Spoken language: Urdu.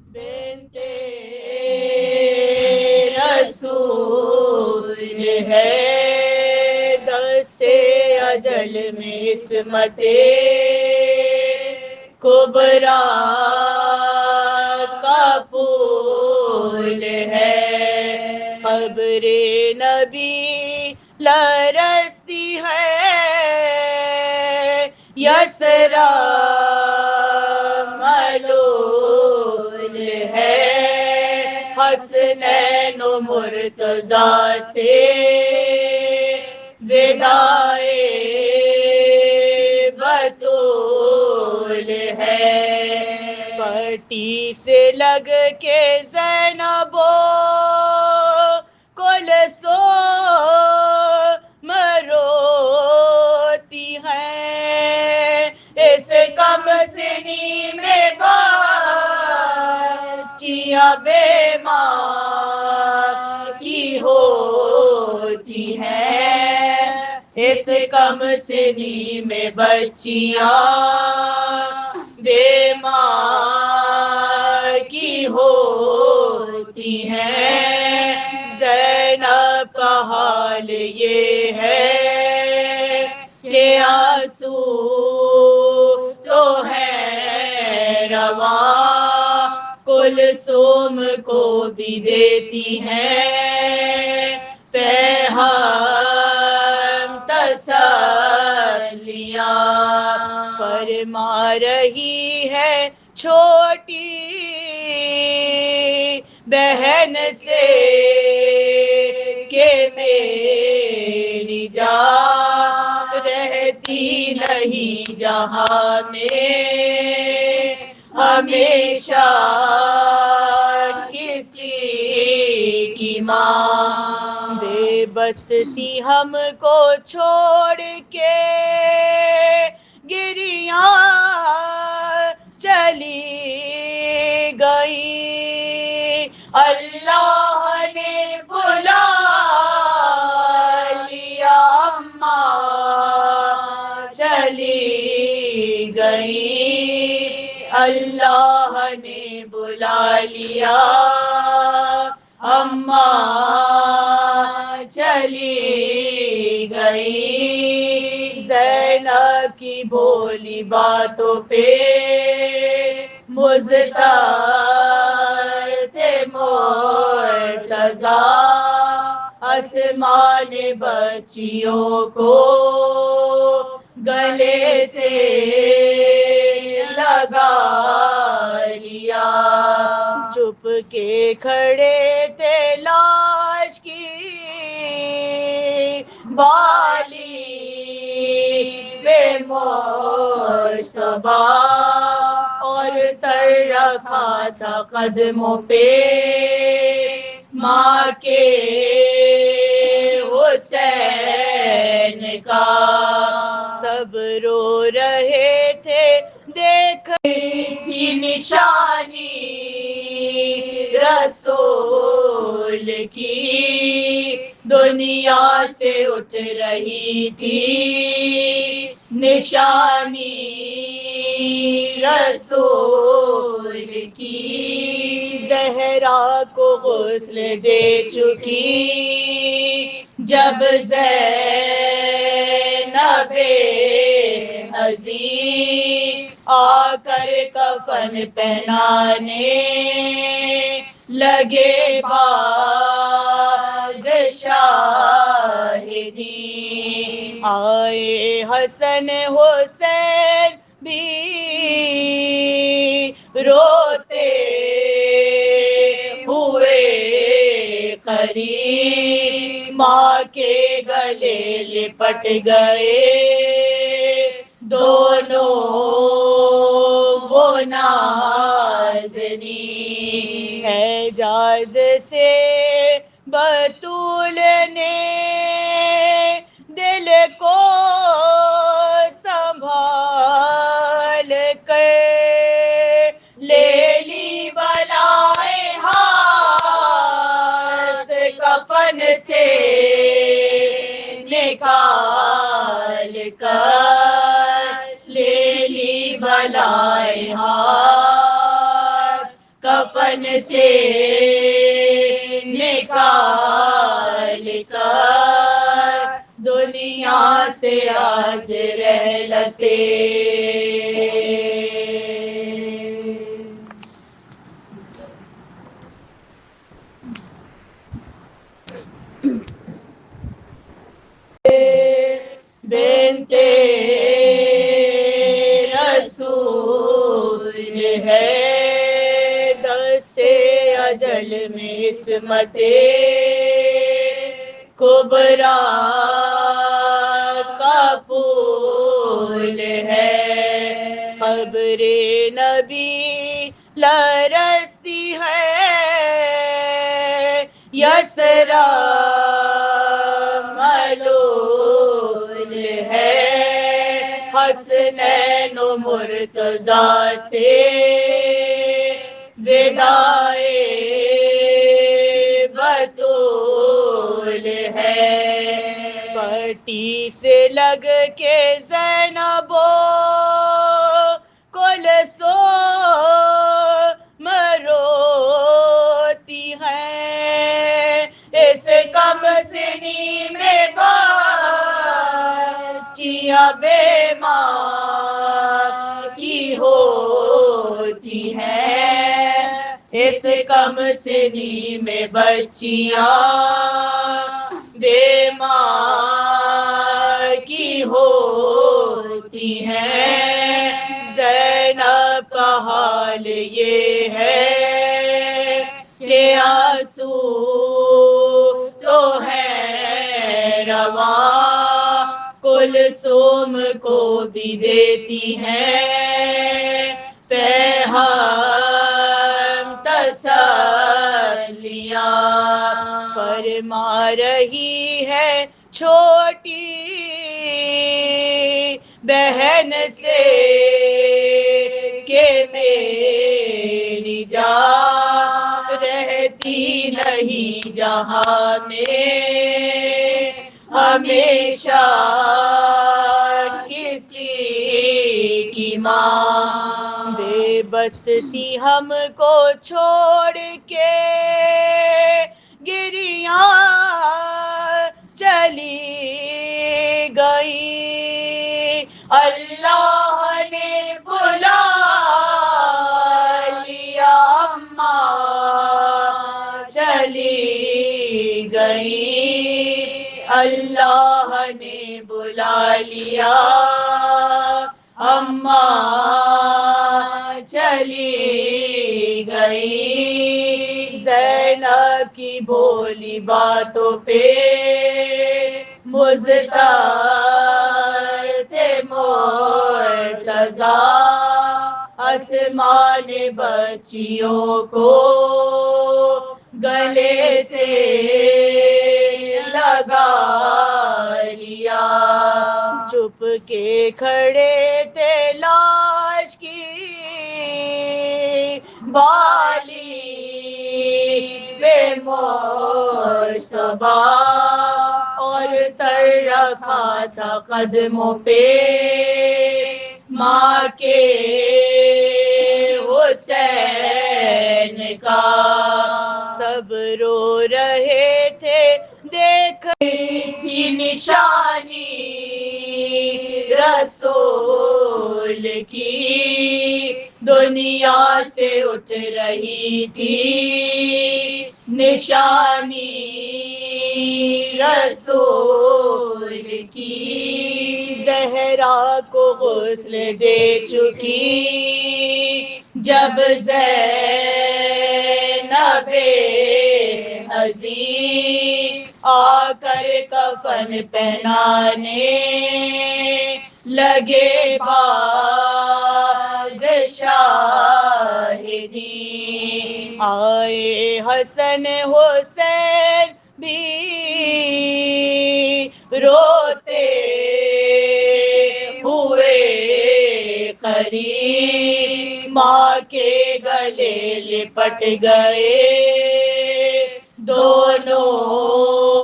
بنتے رسول ہے دستے اجل میں عصمت کبرا کا پھول ہے قبر نبی لرزتی ہے یسرا ملول ہے حسنین و مرتضی سے وداعِ بطول ہے پٹی سے لگ کے زینب کلثوم روتی ہیں اس کم سنی میں بچیاں بے ماں کی ہوتی ہیں اس کم سنی میں بچیاں بے ماں کی ہوتی ہیں زینب کا حال یہ ہے کہ آنسو تو ہے رواں کلثوم کو بھی دیتی ہیں پیغام تسلیاں فرما رہی ہے چھوٹی بہن سے کہ میری جان رہتی نہیں جہاں میں ہمیشہ کسی کی ماں بے بس تھی ہم کو چھوڑ کے گریاں چلی گئی اللہ نے بلا لیا اماں چلی گئی اللہ نے بلا لیا اماں چلی گئی زینب کی بھولی باتوں پہ مضطر تھے مرتضی آسمان بچیوں کو گلے سے لگا لیا چپ کے کھڑے تھے لاش کی بالی بے مشتبہ اور سر رکھا تھا قدموں پہ ماں کے حسین کا سب رو رہے تھے دیکھ تھی نشانی رسول کی دنیا سے اٹھ رہی تھی نشانی رسول کی زہرا کو غسل دے چکی جب زینب حزین آ کر کفن پہنانے لگے بادشاہدین آئے حسن حسین بھی روتے ہوئے قریب ماں کے گلے لپٹ گئے دونوں وہ نازنین اعجاز سے بطول نے دل کو سنبھال کر لے لی بلائے ہاتھ کفن سے نکال کر لے لی بلائیں ہاتھ کفن سے نکال کر دنیا سے آج رحلتے بنتے رسول ہے دستے اجل میں عصمت کبریٰ کا پھول ہے قبر نبی لرزتی ہے یسرا ملول ہے حسنین و مرتضیٰ سے وداع بطول ہے پٹی سے لگ کے زینب کلثوم روتی ہیں اس کم سنی میں بچیاں بیمار کی ہوتی ہیں اس کم سنی میں بچیاں بیمار کی ہوتی ہیں زینب کا حال یہ ہے کہ آنسو تو ہے رواں کلثوم کو بھی دیتی ہیں پیغام تسلیاں فرما رہی ہے چھوٹی بہن سے کہ میری جان رہتی نہیں جہاں میں ہمیشہ کسی کی ماں بے بس تھی ہم کو چھوڑ کے گریاں چلی گئی اللہ نے بلا لیا اماں چلی گئی اللہ نے بلا لیا اماں چلی گئی زینب کی بھولی باتوں پہ مضطر تھے مرتضیٰ آسمان بچیوں کو گلے سے لگا لیا چپ کے کھڑے تھے لاش کی بالی بے مشتبہ اور سر رکھا تھا قدموں پہ ماں کے حسین کا سب رو رہے تھے دیکھ تھی نشانی رسول کی دنیا سے اٹھ رہی تھی نشانی رسول کی زہرا کو غسل دے چکی جب زینب عظیم آ کر کفن پہنانے لگے بادشاہدین آئے حسن حسین بھی روتے ہوئے قریب ماں کے گلے لپٹ گئے دونوں